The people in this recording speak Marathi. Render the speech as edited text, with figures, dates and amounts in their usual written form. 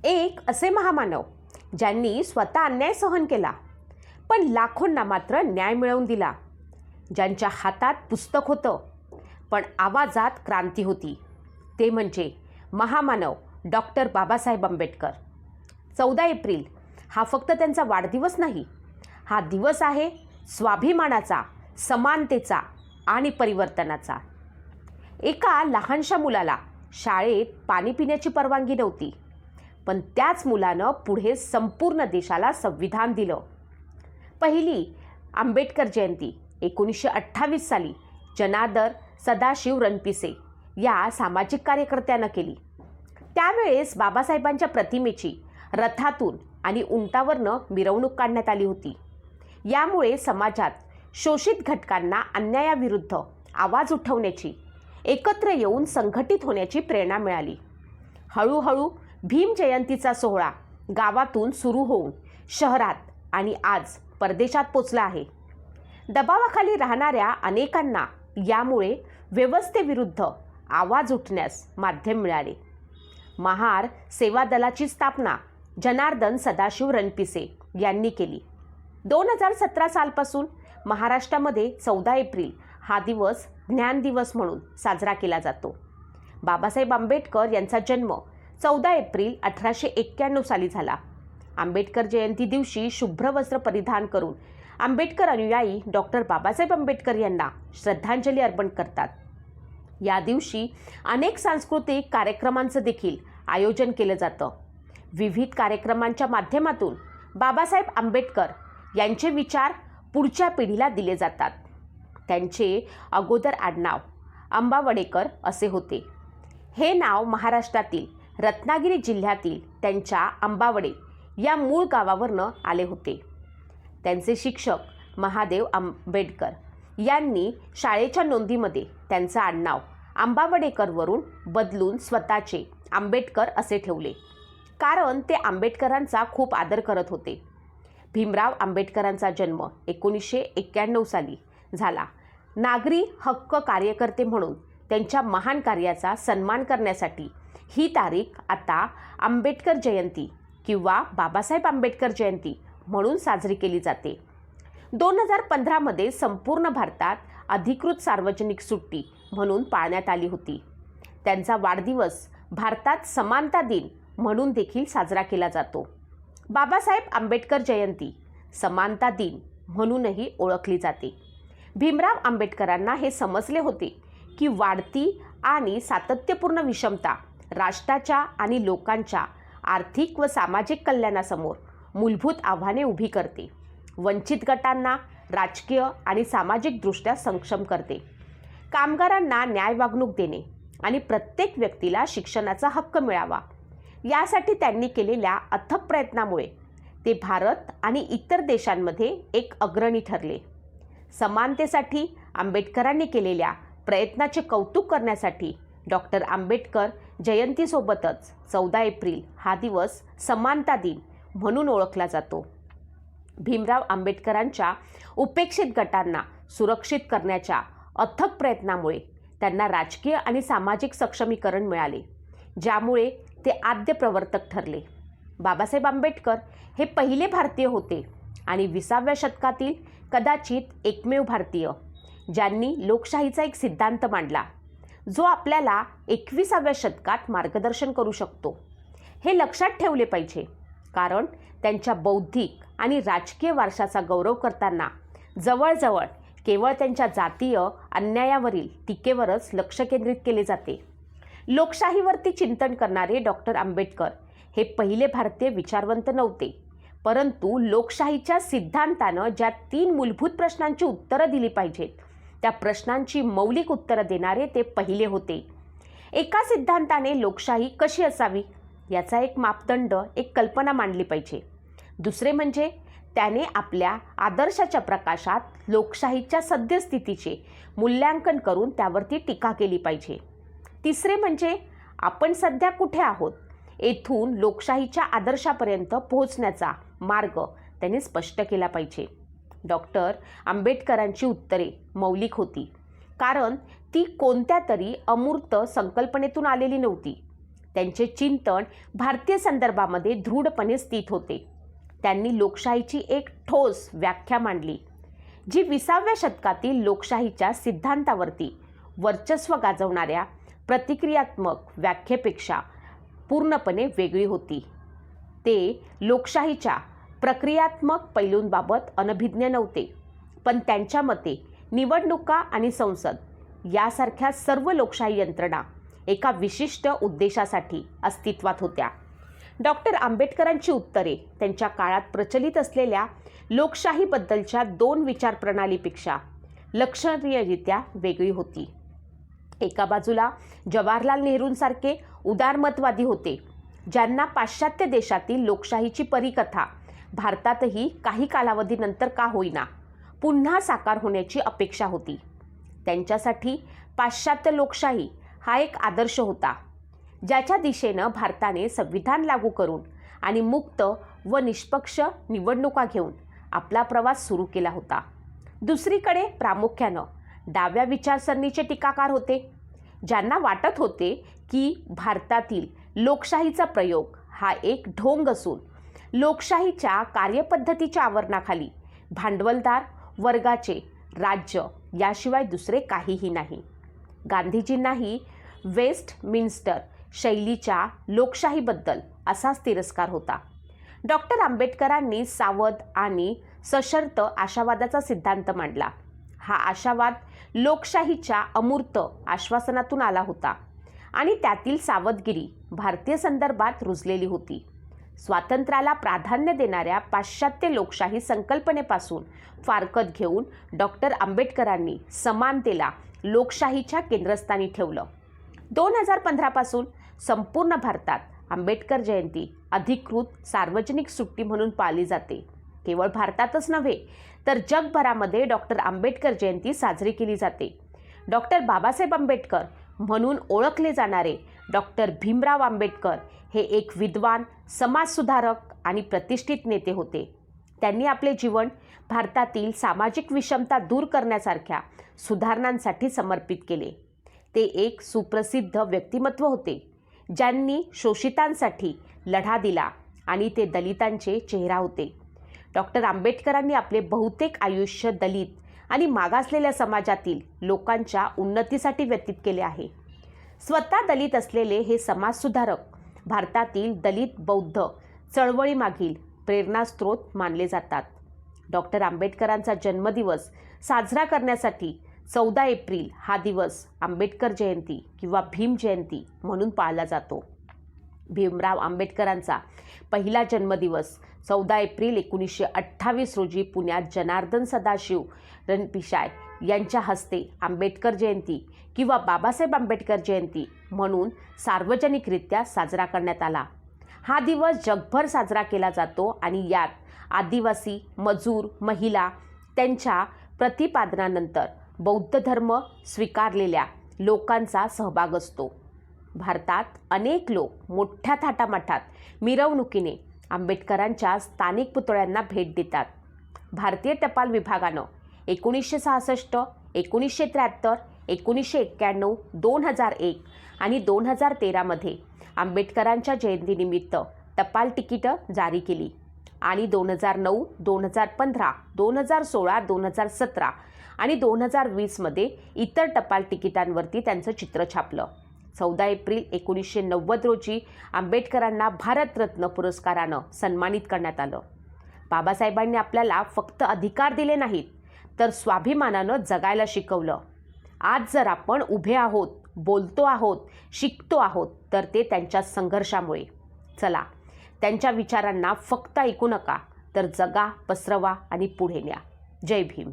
एक असे महामानव ज्यांनी स्वतः अन्याय सहन केला, पण लाखोंना मात्र न्याय मिळवून दिला. ज्यांच्या हातात पुस्तक होतं, पण आवाजात क्रांती होती. ते म्हणजे महामानव डॉक्टर बाबासाहेब आंबेडकर. 14 एप्रिल हा फक्त त्यांचा वाढदिवस नाही, हा दिवस आहे स्वाभिमानाचा, समानतेचा आणि परिवर्तनाचा. एका लहानशा मुलाला शाळेत पाणी पिण्याची परवानगी नव्हती, पण त्याच मुलानं पुढे संपूर्ण देशाला संविधान दिलं. पहिली आंबेडकर जयंती 1928 साली जनार्दन सदाशिव रणपिसे या सामाजिक कार्यकर्त्यानं केली. त्यावेळेस बाबासाहेबांच्या प्रतिमेची रथातून आणि उंटावरनं मिरवणूक काढण्यात आली होती. यामुळे समाजात शोषित घटकांना अन्यायाविरुद्ध आवाज उठवण्याची, एकत्र येऊन संघटित होण्याची प्रेरणा मिळाली. हळूहळू भीम जयंतीचा सोहळा गावातून सुरू होऊन शहरात आणि आज परदेशात पोचला आहे. दबावाखाली राहणाऱ्या अनेकांना यामुळे व्यवस्थेविरुद्ध आवाज उठण्यास माध्यम मिळाले. महार सेवा दलाची स्थापना जनार्दन सदाशिव रणपिसे यांनी केली. 2017 सालपासून महाराष्ट्रामध्ये 14 एप्रिल हा दिवस ज्ञान दिवस म्हणून साजरा केला जातो. बाबासाहेब आंबेडकर यांचा जन्म 14 एप्रिल 1891 साली झाला. आंबेडकर जयंती दिवशी शुभ्र वस्त्र परिधान करून आंबेडकर अनुयायी डॉक्टर बाबासाहेब आंबेडकर यांना श्रद्धांजली अर्पण करतात. या दिवशी अनेक सांस्कृतिक कार्यक्रमांचं देखील आयोजन केलं जातं. विविध कार्यक्रमांच्या माध्यमातून बाबासाहेब आंबेडकर यांचे विचार पुढच्या पिढीला दिले जातात. त्यांचे अगोदर आडनाव अंबावडेकर असे होते. हे नाव महाराष्ट्रातील रत्नागिरी जिल्ह्यातील त्यांच्या अंबावडे या मूळ गावावरनं आले होते. त्यांचे शिक्षक महादेव आंबेडकर यांनी शाळेच्या नोंदीमध्ये त्यांचं आडनाव अंबावडेकरवरून बदलून स्वतःचे आंबेडकर असे ठेवले, कारण ते आंबेडकरांचा खूप आदर करत होते. भीमराव आंबेडकरांचा जन्म 1991 साली झाला. नागरी हक्क कार्यकर्ते म्हणून त्यांच्या महान कार्याचा सन्मान करण्यासाठी ही तारीख आता आंबेडकर जयंती किंवा बाबासाहेब आंबेडकर जयंती म्हणून साजरी केली जाते. 2015 मध्ये संपूर्ण भारतात अधिकृत सार्वजनिक सुट्टी म्हणून पाळण्यात आली होती. त्यांचा वाढदिवस भारतात समानता दिन म्हणून देखील साजरा केला जातो. बाबासाहेब आंबेडकर जयंती समानता दिन म्हणूनही ओळखली जाते. भीमराव आंबेडकरांना हे समजले होते की वाढती आणि सातत्यपूर्ण विषमता राष्ट्राच्या आणि लोकांच्या आर्थिक व सामाजिक कल्याणासमोर मूलभूत आव्हाने उभी करते, वंचित गटांना राजकीय आणि सामाजिकदृष्ट्या सक्षम करते, कामगारांना न्याय वागणूक देणे आणि प्रत्येक व्यक्तीला शिक्षणाचा हक्क मिळावा यासाठी त्यांनी केलेल्या अथक प्रयत्नामुळे ते भारत आणि इतर देशांमध्ये एक अग्रणी ठरले. समानतेसाठी आंबेडकरांनी केलेल्या प्रयत्नाचे कौतुक करण्यासाठी डॉक्टर आंबेडकर जयंतीसोबतच 14 एप्रिल हा दिवस समानता दिन म्हणून ओळखला जातो. भीमराव आंबेडकरांच्या उपेक्षित गटांना सुरक्षित करण्याच्या अथक प्रयत्नामुळे त्यांना राजकीय आणि सामाजिक सक्षमीकरण मिळाले, ज्यामुळे ते आद्य प्रवर्तक ठरले. बाबासाहेब आंबेडकर हे पहिले भारतीय होते आणि 20व्या शतकातील कदाचित एकमेव भारतीय ज्यांनी लोकशाहीचा एक सिद्धांत मांडला, जो आपल्याला 21व्या शतकात मार्गदर्शन करू शकतो. हे लक्षात ठेवले पाहिजे, कारण त्यांच्या बौद्धिक आणि राजकीय वारशाचा गौरव करताना जवळजवळ केवळ त्यांच्या जातीय अन्यायावरील टीकेवरच लक्ष केंद्रित केले जाते. लोकशाहीवरती चिंतन करणारे डॉक्टर आंबेडकर हे पहिले भारतीय विचारवंत नव्हते, परंतु लोकशाहीच्या सिद्धांतानं ज्या 3 मूलभूत प्रश्नांची उत्तरं दिली पाहिजेत, त्या प्रश्नांची मौलिक उत्तरं देणारे ते पहिले होते. एका सिद्धांताने लोकशाही कशी असावी याचा एक मापदंड, एक कल्पना मांडली पाहिजे. दुसरे म्हणजे त्याने आपल्या आदर्शाच्या प्रकाशात लोकशाहीच्या सद्यस्थितीचे मूल्यांकन करून त्यावरती टीका केली पाहिजे. तिसरे म्हणजे आपण सध्या कुठे आहोत, येथून लोकशाहीच्या आदर्शापर्यंत पोहोचण्याचा मार्ग त्यांनी स्पष्ट केला पाहिजे. डॉक्टर आंबेडकरांची उत्तरे मौलिक होती, कारण ती कोणत्या तरी अमूर्त संकल्पनेतून आलेली नव्हती. त्यांचे चिंतन भारतीय संदर्भामध्ये दृढपणे स्थित होते. त्यांनी लोकशाहीची एक ठोस व्याख्या मांडली, जी 20व्या शतकातील लोकशाहीच्या सिद्धांतावरती वर्चस्व गाजवणाऱ्या प्रतिक्रियात्मक व्याख्येपेक्षा पूर्णपणे वेगळी होती. ते लोकशाहीच्या प्रक्रियात्मक पैलूंबाबत अनभिज्ञ नव्हते, पण त्यांच्या मते निवडणुका आणि संसद यासारख्या सर्व लोकशाही यंत्रणा एका विशिष्ट उद्देशासाठी अस्तित्वात होत्या. डॉक्टर आंबेडकरांची उत्तरे त्यांच्या काळात प्रचलित असलेल्या लोकशाहीबद्दलच्या 2 विचारप्रणालीपेक्षा लक्षणीयरित्या वेगळी होती. एका बाजूला जवाहरलाल नेहरूंसारखे उदारमतवादी होते, ज्यांना पाश्चात्य देशातील लोकशाहीची परिकथा भारतातही काही कालावधीनंतर का होईना पुन्हा साकार होण्याची अपेक्षा होती. त्यांच्यासाठी पाश्चात्य लोकशाही हा एक आदर्श होता, ज्याच्या दिशेनं भारताने संविधान लागू करून आणि मुक्त व निष्पक्ष निवडणुका घेऊन आपला प्रवास सुरू केला होता. दुसरीकडे प्रामुख्यानं डाव्या विचारसरणीचे टीकाकार होते, ज्यांना वाटत होते की भारतातील लोकशाहीचा प्रयोग हा एक ढोंग असून लोकशाहीच्या कार्यपद्धतीच्या आवरणाखाली भांडवलदार वर्गाचे राज्य याशिवाय दुसरे काहीही नाही. गांधीजींनाही वेस्टमिन्स्टर शैलीच्या लोकशाहीबद्दल असाच तिरस्कार होता. डॉक्टर आंबेडकरांनी सावध आणि सशर्त आशावादाचा सिद्धांत मांडला. हा आशावाद लोकशाहीच्या अमूर्त आश्वासनातून आला होता आणि त्यातील सावधगिरी भारतीय संदर्भात रुजलेली होती. स्वातंत्र्याला प्राधान्य देणाऱ्या पाश्चात्य लोकशाही संकल्पनेपासून फारकत घेऊन डॉक्टर आंबेडकरांनी समानतेला लोकशाहीच्या केंद्रस्थानी ठेवलं. 2015 पासून संपूर्ण भारतात आंबेडकर जयंती अधिकृत सार्वजनिक सुट्टी म्हणून पाळली जाते. केवळ भारतातच नव्हे तर जगभरामध्ये डॉक्टर आंबेडकर जयंती साजरी केली जाते. डॉक्टर बाबासाहेब आंबेडकर म्हणून ओळखले जाणारे डॉक्टर भीमराव आंबेडकर हे एक विद्वान, समाजसुधारक आणि प्रतिष्ठित नेते होते. त्यांनी आपले जीवन भारतातील सामाजिक विषमता दूर करण्यासारख्या सुधारणांसाठी समर्पित केले. ते एक सुप्रसिद्ध व्यक्तिमत्व होते, ज्यांनी शोषितांसाठी लढा दिला आणि ते दलितांचे चेहरा होते. डॉक्टर आंबेडकरांनी आपले बहुतेक आयुष्य दलित आणि मागासलेल्या समाजातील लोकांच्या उन्नतीसाठी व्यतीत केले आहे. स्वतः दलित असलेले हे समाजसुधारक भारतातील दलित बौद्ध चळवळीमागील प्रेरणास्त्रोत मानले जातात. डॉक्टर आंबेडकरांचा जन्मदिवस साजरा करण्यासाठी 14 एप्रिल हा दिवस आंबेडकर जयंती किंवा भीम जयंती म्हणून पाळला जातो. भीमराव आंबेडकरांचा पहिला जन्मदिवस 14 एप्रिल 1928 रोजी पुण्यात जनार्दन सदाशिव रणपिशाय यांच्या हस्ते आंबेडकर जयंती किंवा बाबासाहेब आंबेडकर जयंती म्हणून सार्वजनिकरित्या साजरा करण्यात आला. हा दिवस जगभर साजरा केला जातो आणि यात आदिवासी, मजूर, महिला, त्यांच्या प्रतिपादनानंतर बौद्ध धर्म स्वीकारलेल्या लोकांचा सहभाग असतो. भारतात अनेक लोक मोठ्या थाटामाटात मिरवणुकीने आंबेडकरांच्या स्थानिक पुतळ्यांना भेट देतात. भारतीय टपाल विभागानं 1966, 1973, 1991, 2001 आणि 2013मध्ये आंबेडकरांच्या जयंतीनिमित्त टपाल तिकीटं जारी केली आणि 2009, 2015, 2016, 2017 आणि 2020मध्ये इतर टपाल तिकिटांवरती त्यांचं चित्र छापलं. 14 एप्रिल 1990 रोजी आंबेडकरांना भारतरत्न पुरस्कारानं सन्मानित करण्यात आलं. बाबासाहेबांनी आपल्याला फक्त अधिकार दिले नाहीत, तर स्वाभिमानानं जगायला शिकवलं. आज जर आपण उभे आहोत, बोलतो आहोत, शिकतो आहोत, तर ते त्यांच्या संघर्षामुळे. चला, त्यांच्या विचारांना फक्त ऐकू नका, तर जगा, पसरवा आणि पुढे न्या. जय भीम.